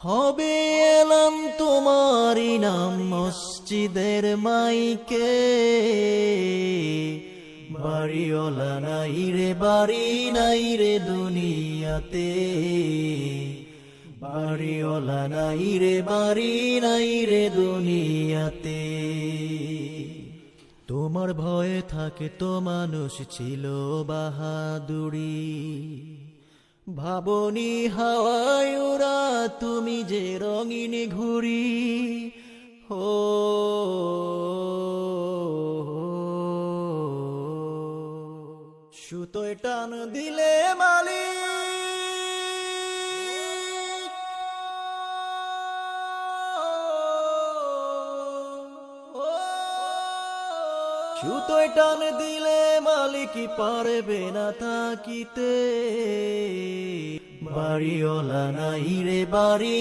হবে এলাম তোমারই নাম মসজিদের মাইকে, বাড়িওয়ালা নাই রে বাড়ি নাই রে দুনিয়াতে, বাড়িওয়ালা নাই রে বাড়ি নাই রে দুনিয়াতে। তোমার ভয়ে থাকে তো মানুষ ছিল বাহাদুরি, ভাবনি হাওয়ায় ওরা তুমি যে রঙিন ঘুরি। হো সুতোয় টান দিলে মালিক, সুতোয় টান দিলে মালিক পারবে না থাকিতে, বাড়িওয়ালা নাই রে বাড়ি